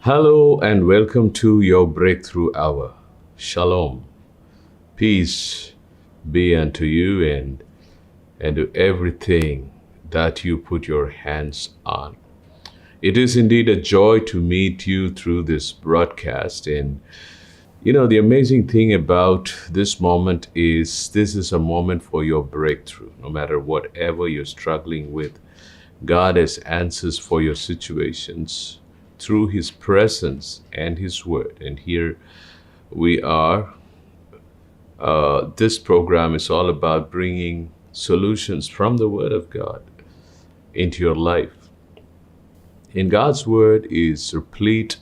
Hello and welcome to your breakthrough hour. Shalom. Peace be unto you and to everything that you put your hands on. It is indeed a joy to meet you through this broadcast. And the amazing thing about this moment is this is a moment for your breakthrough. No matter whatever you're struggling with, God has answers for your situations through His presence and His word. And here we are. This program is all about bringing solutions from the Word of God into your life. And God's Word is replete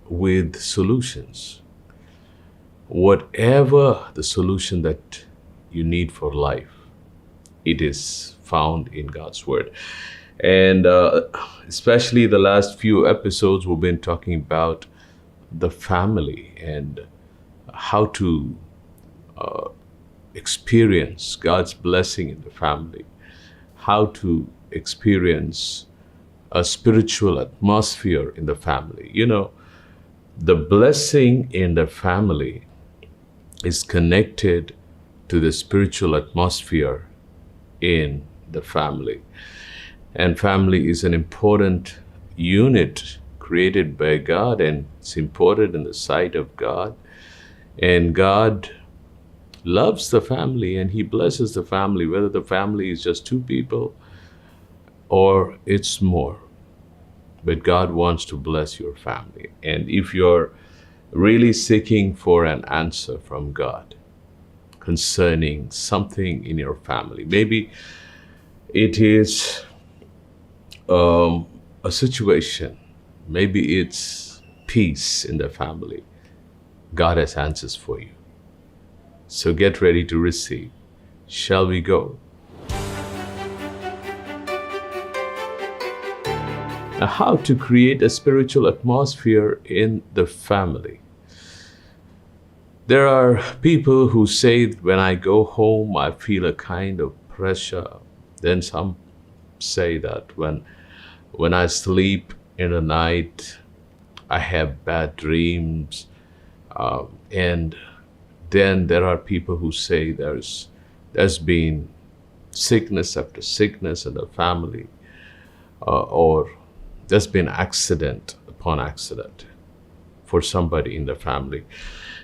with solutions. Whatever the solution that you need for life, it is found in God's Word. And especially the last few episodes, we've been talking about the family and how to experience God's blessing in the family, how to experience a spiritual atmosphere in the family. The blessing in the family is connected to the spiritual atmosphere in the family. And family is an important unit created by God, and it's important in the sight of God. And God loves the family and He blesses the family, whether the family is just two people or it's more. But God wants to bless your family. And if you're really seeking for an answer from God concerning something in your family, maybe it is a situation, maybe it's peace in the family, God has answers for you. So get ready to receive. Shall we go? Now, how to create a spiritual atmosphere in the family. There are people who say, when I go home, I feel a kind of pressure. Then some say that when I sleep in the night, I have bad dreams. And then there are people who say there's been sickness after sickness in the family, or there's been accident upon accident for somebody in the family.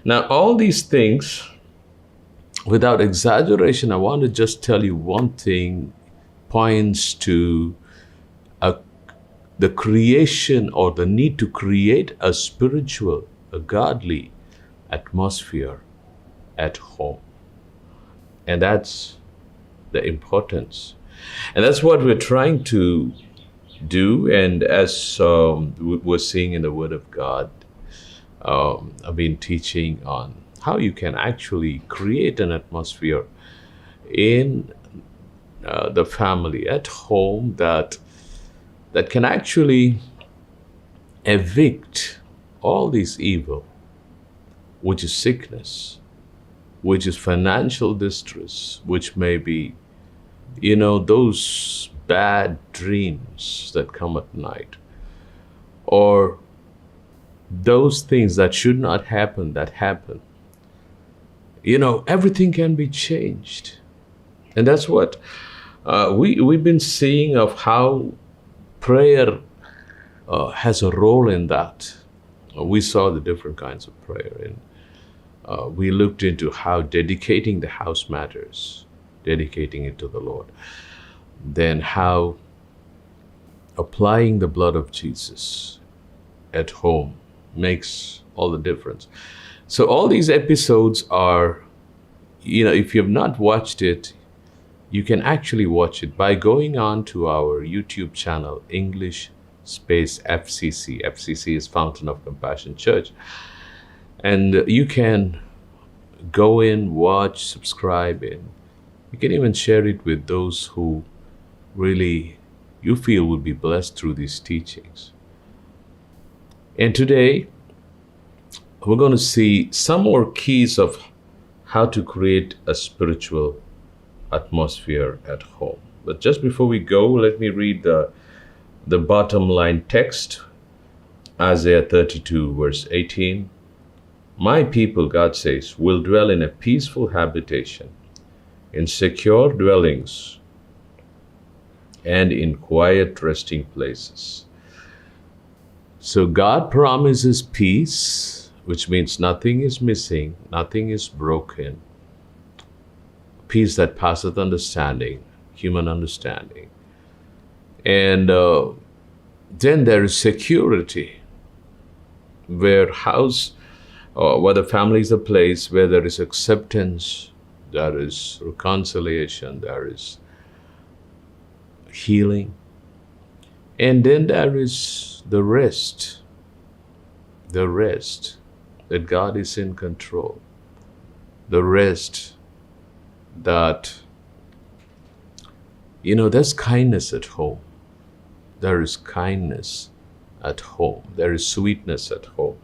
Now, all these things, without exaggeration, I want to just tell you one thing points to the creation or the need to create a spiritual, a godly atmosphere at home. And that's the importance. And that's what we're trying to do. And as we're seeing in the Word of God, I've been teaching on how you can actually create an atmosphere in the family at home that can actually evict all this evil, which is sickness, which is financial distress, which may be, those bad dreams that come at night, or those things that should not happen that happen. Everything can be changed. And that's what we've been seeing of how prayer has a role in that. We saw the different kinds of prayer, and we looked into how dedicating the house matters, dedicating it to the Lord. Then how applying the blood of Jesus at home makes all the difference. So all these episodes are, if you have not watched it, you can actually watch it by going on to our YouTube channel, English space FCC. FCC is Fountain of Compassion Church. And you can go in, watch, subscribe, and you can even share it with those who really you feel will be blessed through these teachings. And today, we're going to see some more keys of how to create a spiritual atmosphere at home. But just before we go, let me read the bottom line text. Isaiah 32, verse 18. My people, God says, will dwell in a peaceful habitation, in secure dwellings, and in quiet resting places. So God promises peace, which means nothing is missing, nothing is broken. Peace that passeth understanding, human understanding. And then there is security, where the family is a place where there is acceptance, there is reconciliation, there is healing. And then there is the rest that God is in control, the rest that, there's kindness at home. There is kindness at home. There is sweetness at home.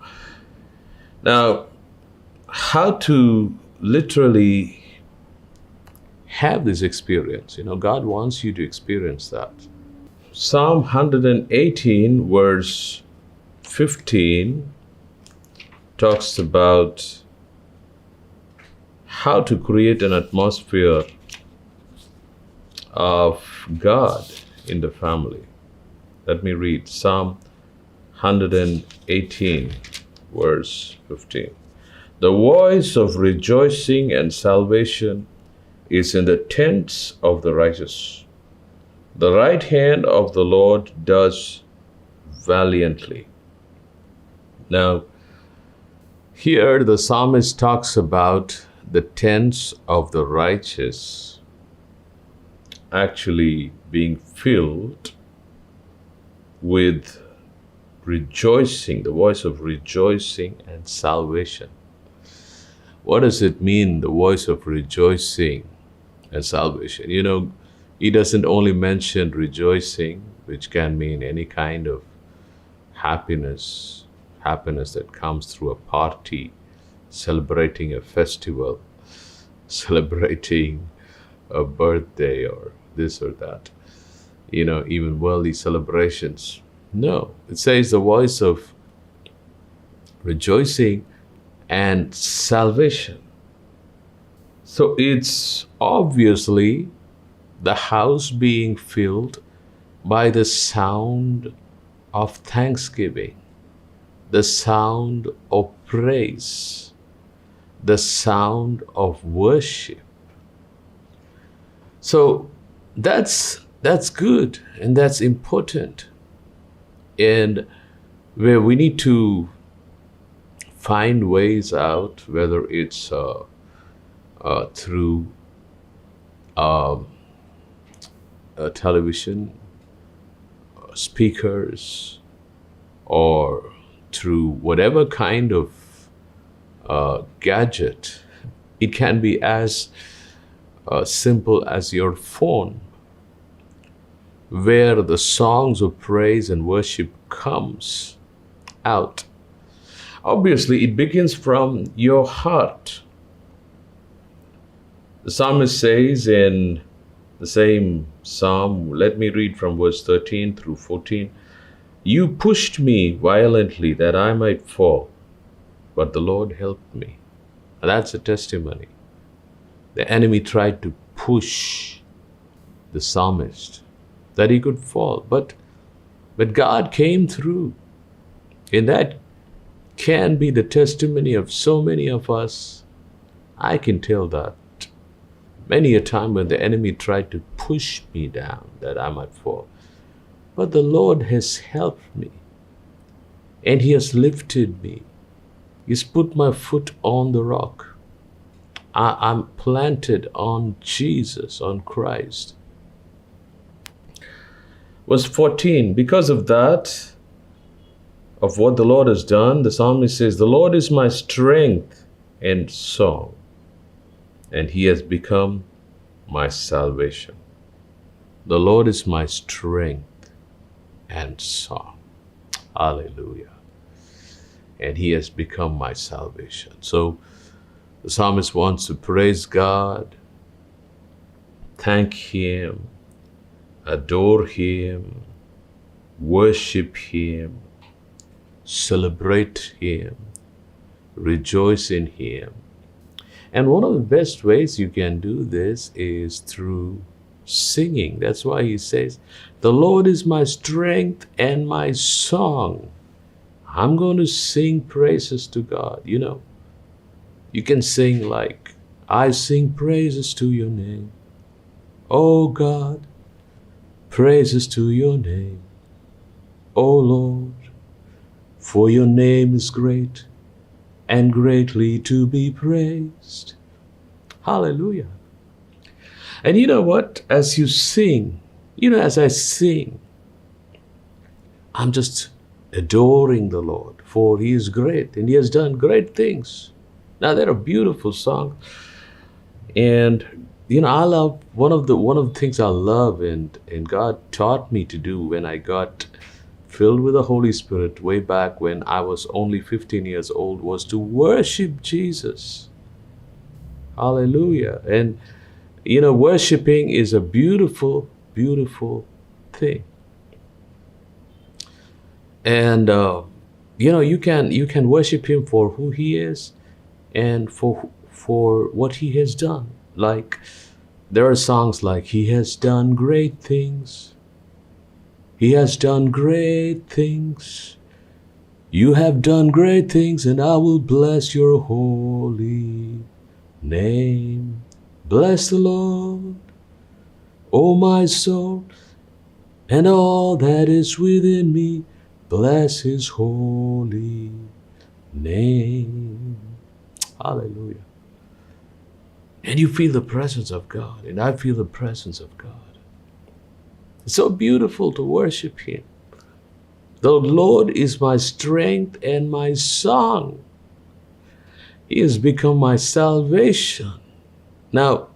Now, how to literally have this experience? God wants you to experience that. Psalm 118, verse 15, talks about how to create an atmosphere of God in the family. Let me read Psalm 118, verse 15. The voice of rejoicing and salvation is in the tents of the righteous. The right hand of the Lord does valiantly. Now, here the psalmist talks about the tents of the righteous actually being filled with rejoicing, the voice of rejoicing and salvation. What does it mean, the voice of rejoicing and salvation? He doesn't only mention rejoicing, which can mean any kind of happiness that comes through a party, celebrating a festival, celebrating a birthday or this or that, even worldly celebrations. No, it says the voice of rejoicing and salvation. So it's obviously the house being filled by the sound of thanksgiving, the sound of praise, the sound of worship. So that's good and that's important. And where we need to find ways out, whether it's through television, speakers, or through whatever kind of gadget. It can be as simple as your phone, where the songs of praise and worship comes out. Obviously, it begins from your heart. The psalmist says in the same psalm, let me read from verse 13 through 14. You pushed me violently that I might fall, but the Lord helped me. And that's a testimony. The enemy tried to push the psalmist that he could fall, but God came through. And that can be the testimony of so many of us. I can tell that. Many a time when the enemy tried to push me down that I might fall, but the Lord has helped me, and He has lifted me. He's put my foot on the rock. I'm planted on Jesus, on Christ. Verse 14, because of that, of what the Lord has done, the psalmist says, the Lord is my strength and song, and He has become my salvation. The Lord is my strength and song. Hallelujah. And He has become my salvation. So the psalmist wants to praise God, thank Him, adore Him, worship Him, celebrate Him, rejoice in Him. And one of the best ways you can do this is through singing. That's why He says, "The Lord is my strength and my song." I'm going to sing praises to God. You can sing like, "I sing praises to your name. Oh God, praises to your name. Oh Lord, for your name is great and greatly to be praised." Hallelujah. And you know what? As you sing, as I sing, I'm just adoring the Lord, for He is great and He has done great things. Now, they're a beautiful song. And I love one of the things I love, and God taught me to do when I got filled with the Holy Spirit way back when I was only 15 years old, was to worship Jesus. Hallelujah. And worshiping is a beautiful, beautiful thing. And you can worship Him for who He is and for what He has done. Like, there are songs like, "He has done great things. He has done great things. You have done great things, and I will bless your holy name. Bless the Lord, O my soul, and all that is within me. Bless His holy name." Hallelujah. And you feel the presence of God, and I feel the presence of God. It's so beautiful to worship Him. The Lord is my strength and my song. He has become my salvation. Now,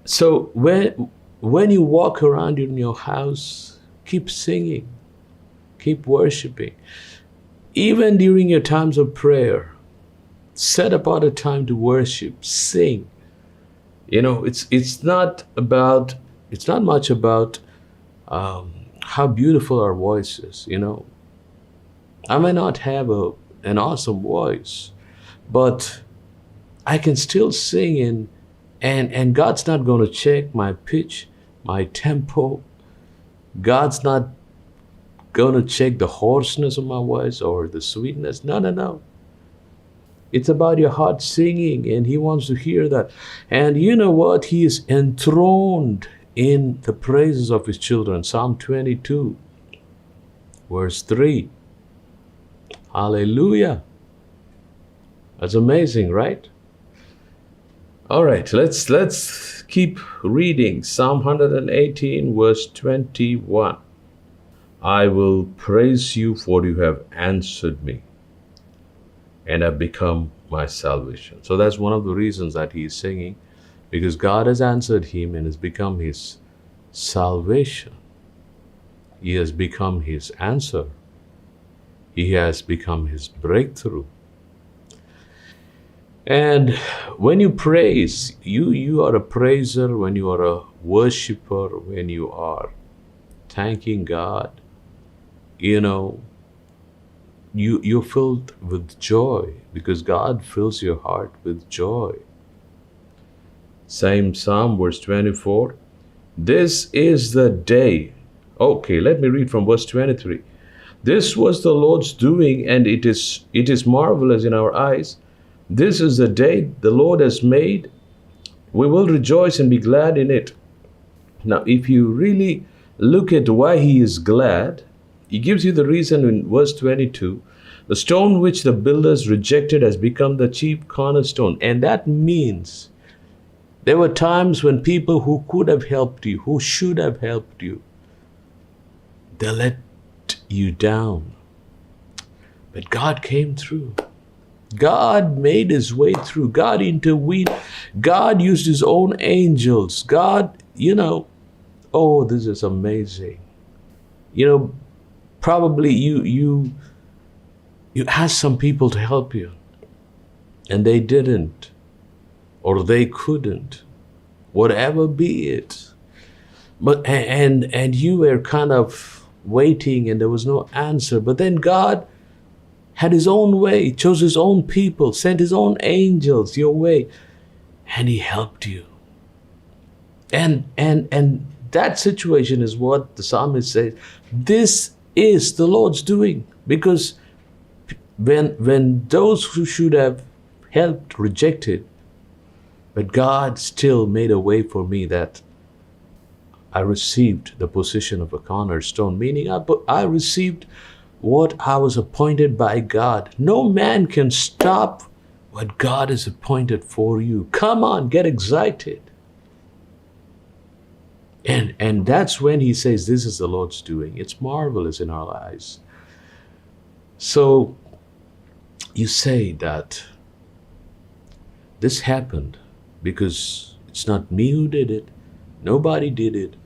so when you walk around in your house, keep singing, keep worshiping. Even during your times of prayer, set apart a time to worship, sing. It's not much about how beautiful our voice is. I may not have an awesome voice, but I can still sing, and God's not going to check my pitch, my tempo. God's not going to check the hoarseness of my voice or the sweetness. No. It's about your heart singing, and He wants to hear that. And you know what? He is enthroned in the praises of His children. Psalm 22, verse 3. Hallelujah. That's amazing, right? All right, let's keep reading. Psalm 118, verse 21. "I will praise you, for you have answered me and have become my salvation." So that's one of the reasons that he is singing, because God has answered him and has become his salvation. He has become his answer. He has become his breakthrough. And when you praise, you are a praiser, when you are a worshiper, when you are thanking God, you're filled with joy, because God fills your heart with joy. Same Psalm, verse 24. "This is the day." Okay, let me read from verse 23. "This was the Lord's doing, and it is marvelous in our eyes. This is the day the Lord has made. We will rejoice and be glad in it." Now, if you really look at why he is glad, he gives you the reason in verse 22. "The stone which the builders rejected has become the chief cornerstone." And that means there were times when people who could have helped you, who should have helped you, they let you down. But God came through. God made his way through. God intervened. God used his own angels. God, oh, this is amazing. Probably you asked some people to help you, and they didn't, or they couldn't, whatever be it. But and you were kind of waiting and there was no answer. But then God had his own way, chose his own people, sent his own angels your way, and he helped you. And that situation is what the psalmist says, this is the Lord's doing. Because when those who should have helped rejected, but God still made a way for me that I received the position of a cornerstone, meaning I received what I was appointed by God. No man can stop what God has appointed for you. Come on, get excited. And that's when he says, this is the Lord's doing. It's marvelous in our eyes. So you say that this happened because it's not me who did it. Nobody did it.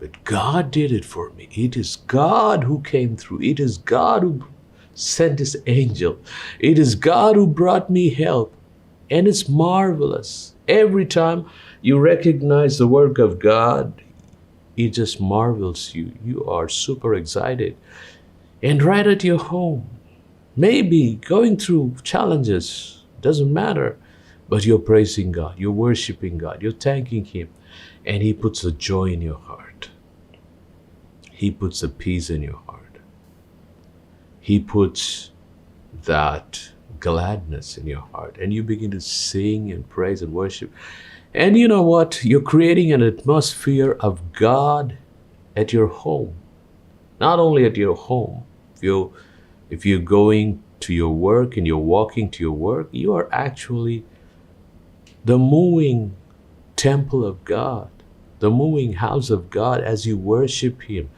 But God did it for me. It is God who came through. It is God who sent his angel. It is God who brought me help. And it's marvelous. Every time you recognize the work of God, it just marvels you. You are super excited. And right at your home, maybe going through challenges, doesn't matter, but you're praising God, you're worshiping God, you're thanking him, and he puts a joy in your heart. He puts a peace in your heart. He puts that gladness in your heart, and you begin to sing and praise and worship. And you know what? You're creating an atmosphere of God at your home. Not only at your home. If you're going to your work and you're walking to your work, you are actually the moving temple of God, the moving house of God as you worship him.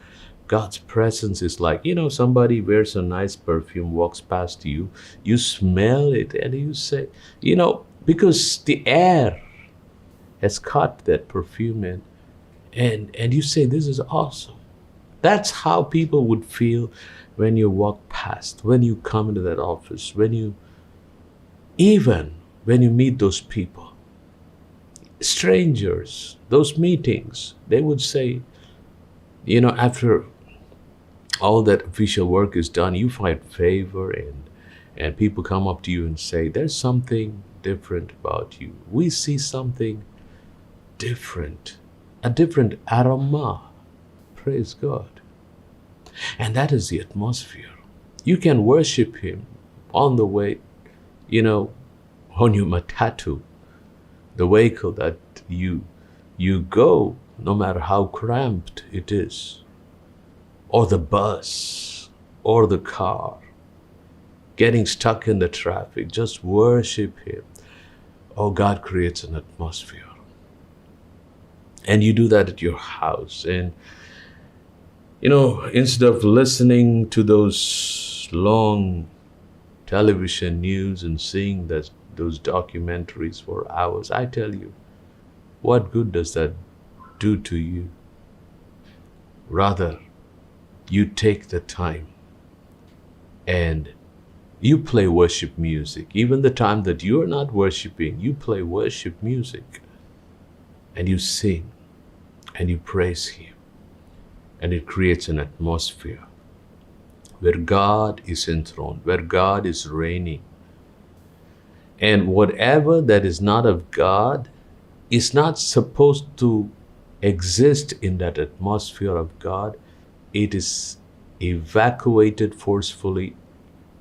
God's presence is like, somebody wears a nice perfume, walks past you, you smell it, and you say, because the air has caught that perfume in, and you say, this is awesome. That's how people would feel when you walk past, when you come into that office, even when you meet those people, strangers, those meetings, they would say, after all that official work is done, you find favor and people come up to you and say, there's something different about you. We see something different, a different aroma. Praise God. And that is the atmosphere. You can worship him on the way, on your matatu, the vehicle that you go, no matter how cramped it is, or the bus, or the car, getting stuck in the traffic, just worship him. Oh, God creates an atmosphere. And you do that at your house. And, instead of listening to those long television news and seeing those documentaries for hours, I tell you, what good does that do to you? Rather, you take the time and you play worship music. Even the time that you are not worshiping, you play worship music and you sing and you praise him. And it creates an atmosphere where God is enthroned, where God is reigning. And whatever that is not of God is not supposed to exist in that atmosphere of God. It is evacuated forcefully,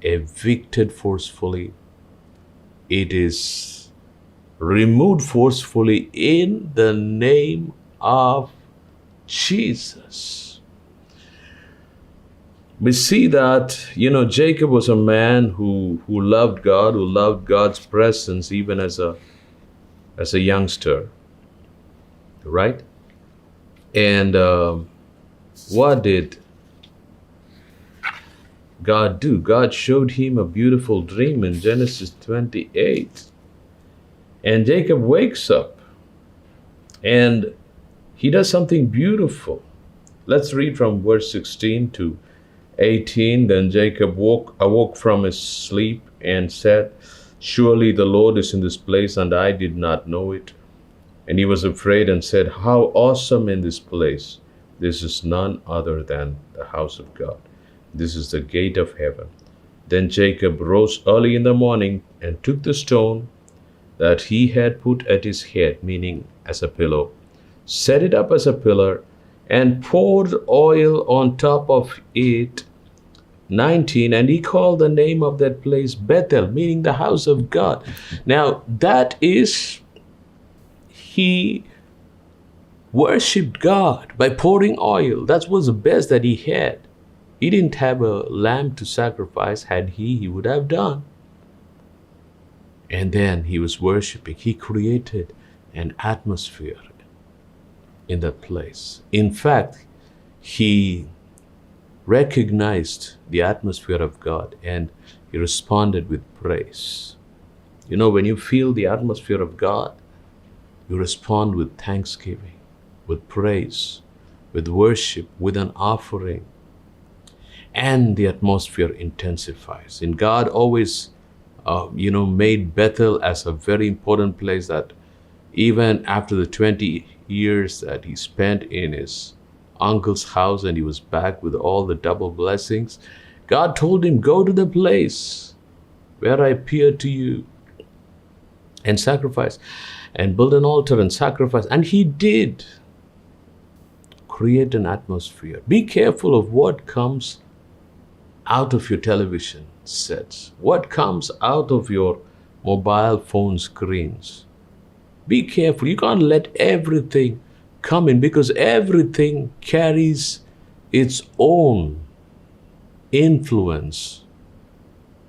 evicted forcefully. It is removed forcefully in the name of Jesus. We see that, Jacob was a man who loved God, who loved God's presence even as a youngster, right? And what did God do? God showed him a beautiful dream in Genesis 28. And Jacob wakes up and he does something beautiful. Let's read from verse 16 to 18. Then Jacob awoke from his sleep and said, surely the Lord is in this place, and I did not know it. And he was afraid and said, how awesome in this place This is none other than the house of God. This is the gate of heaven. Then Jacob rose early in the morning and took the stone that he had put at his head, meaning as a pillow, set it up as a pillar, and poured oil on top of it. 19, and he called the name of that place Bethel, meaning the house of God. Now, that is, he worshipped God by pouring oil. That was the best that he had. He didn't have a lamb to sacrifice. Had he would have done. And then he was worshiping. He created an atmosphere in that place. In fact, he recognized the atmosphere of God and he responded with praise. You know, when you feel the atmosphere of God, you respond with thanksgiving, with praise, with worship, with an offering, and the atmosphere intensifies. And God always, made Bethel as a very important place that even after the 20 years that he spent in his uncle's house and he was back with all the double blessings, God told him, go to the place where I appeared to you and sacrifice and build an altar and sacrifice. And he did create an atmosphere. Be careful of what comes out of your television sets, what comes out of your mobile phone screens. Be careful. You can't let everything come in because everything carries its own influence,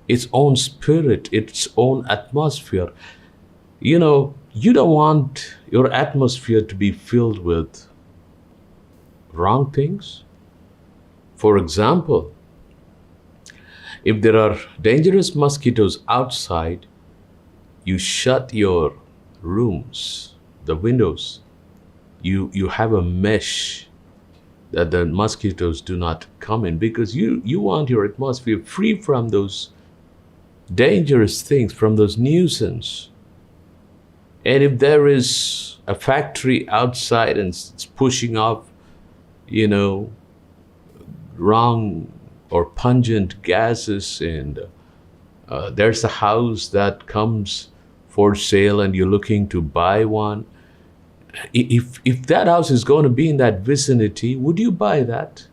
its own spirit, its own atmosphere. You don't want your atmosphere to be filled with wrong things. For example, if there are dangerous mosquitoes outside, you shut your rooms, the windows. You have a mesh that the mosquitoes do not come in because you want your atmosphere free from those dangerous things, from those nuisance. And if there is a factory outside and it's pushing off, wrong or pungent gases, and there's a house that comes for sale and you're looking to buy one, if that house is going to be in that vicinity, would you buy that?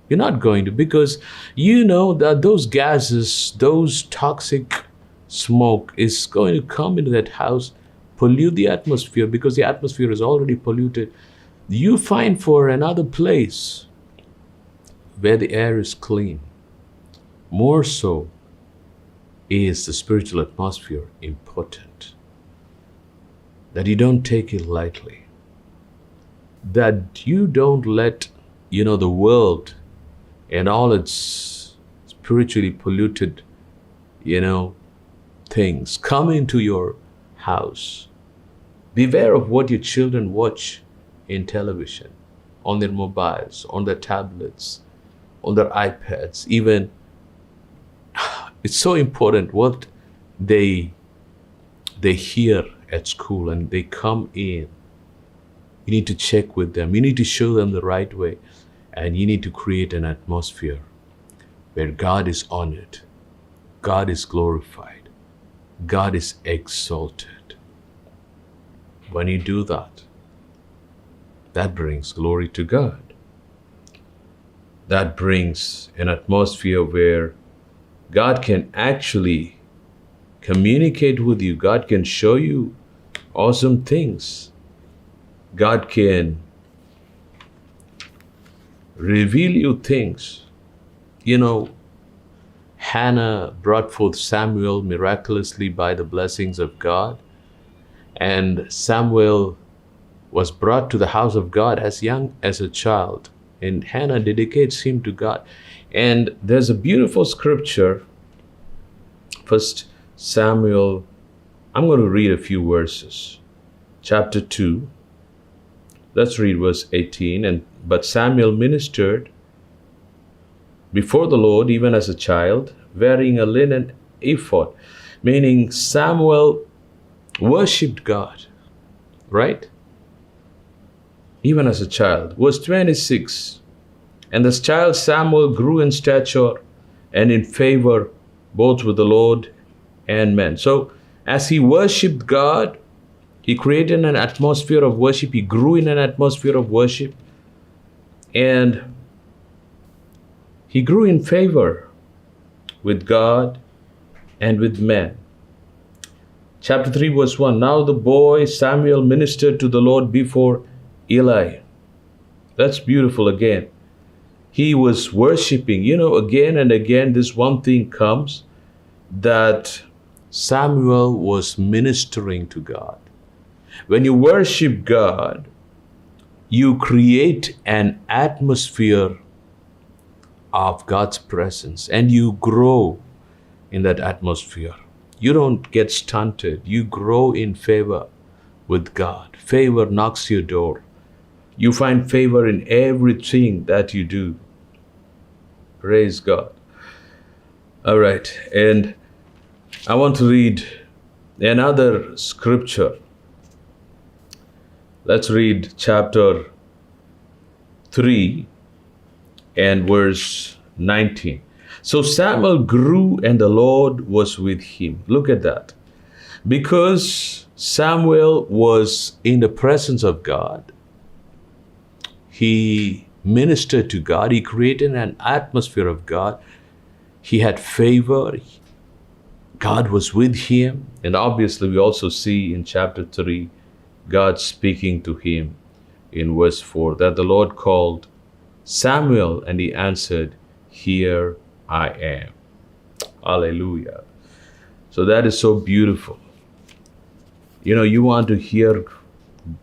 You're not going to, because you know that those gases, those toxic smoke is going to come into that house, pollute the atmosphere, because the atmosphere is already polluted. You find for another place where the air is clean. More so is the spiritual atmosphere important. That you don't take it lightly. That you don't let, the world and all its spiritually polluted, things come into your house. Beware of what your children watch in television, on their mobiles, on their tablets, on their iPads. Even it's so important what they hear at school and they come in. You need to check with them. You need to show them the right way. And you need to create an atmosphere where God is honored, God is glorified, God is exalted. When you do that, that brings glory to God. That brings an atmosphere where God can actually communicate with you. God can show you awesome things. God can reveal you things. Hannah brought forth Samuel miraculously by the blessings of God. And Samuel was brought to the house of God as young as a child. And Hannah dedicates him to God. And there's a beautiful scripture, 1 Samuel. I'm going to read a few verses. Chapter 2. Let's read verse 18. But Samuel ministered before the Lord even as a child, wearing a linen ephod, meaning Samuel worshipped God, right? even as a child. Verse 26, and this child Samuel grew in stature and in favor both with the Lord and men. So as he worshipped God, he created an atmosphere of worship. He grew in an atmosphere of worship. And he grew in favor with God and with men. Chapter 3, verse 1. Now the boy Samuel ministered to the Lord before Eli. That's beautiful again. He was worshiping. Again and again, this one thing comes, that Samuel was ministering to God. When you worship God, you create an atmosphere of God's presence, and you grow in that atmosphere. You don't get stunted. You grow in favor with God. Favor knocks your door. You find favor in everything that you do. Praise God. All right, and I want to read another scripture. Let's read chapter 3 and verse 19. So Samuel grew and the Lord was with him. Look at that. Because Samuel was in the presence of God, he ministered to God. He created an atmosphere of God. He had favor. God was with him. And obviously we also see in chapter 3, God speaking to him in verse 4, that the Lord called Samuel and he answered, "Here I am." Hallelujah. So that is so beautiful. You want to hear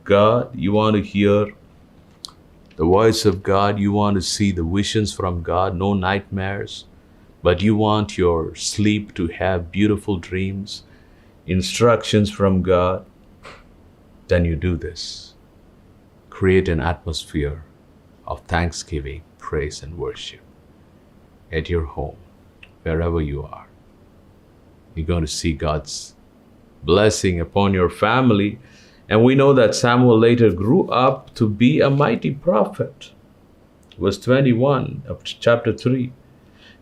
God. You want to hear the voice of God. You want to see the visions from God, no nightmares, but you want your sleep to have beautiful dreams, instructions from God. Then you do this. Create an atmosphere of thanksgiving, praise, and worship at your home, wherever you are. You're going to see God's blessing upon your family. And we know that Samuel later grew up to be a mighty prophet. Verse 21 of chapter 3.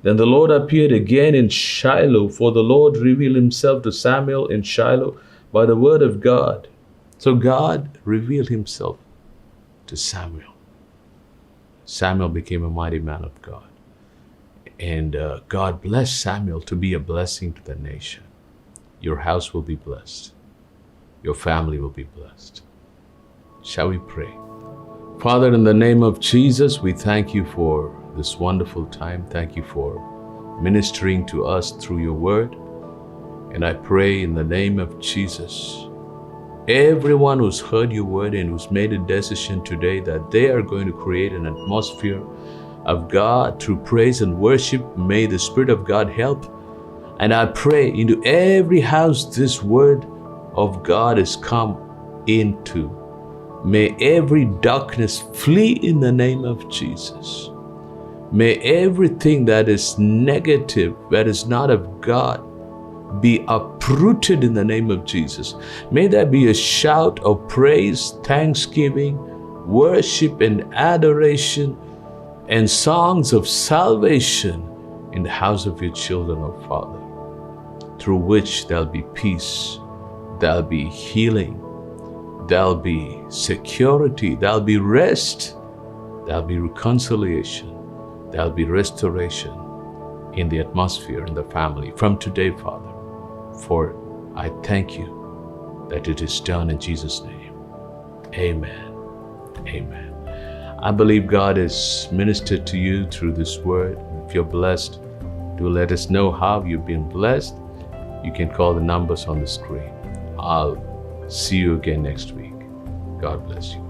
Then the Lord appeared again in Shiloh, for the Lord revealed himself to Samuel in Shiloh by the word of God. So God revealed himself to Samuel. Samuel became a mighty man of God. And God blessed Samuel to be a blessing to the nation. Your house will be blessed. Your family will be blessed. Shall we pray? Father, in the name of Jesus, we thank you for this wonderful time. Thank you for ministering to us through your word. And I pray in the name of Jesus, everyone who's heard your word and who's made a decision today that they are going to create an atmosphere of God through praise and worship, may the Spirit of God help. And I pray into every house this word of God has come into. May every darkness flee in the name of Jesus. May everything that is negative, that is not of God, be uprooted in the name of Jesus. May there be a shout of praise, thanksgiving, worship, and adoration, and songs of salvation in the house of your children, O Father, through which there'll be peace, there'll be healing, there'll be security, there'll be rest, there'll be reconciliation, there'll be restoration in the atmosphere, in the family from today, Father. For I thank you that it is done in Jesus' name. Amen. Amen. I believe God has ministered to you through this word. If you're blessed, do let us know how you've been blessed. You can call the numbers on the screen. I'll see you again next week. God bless you.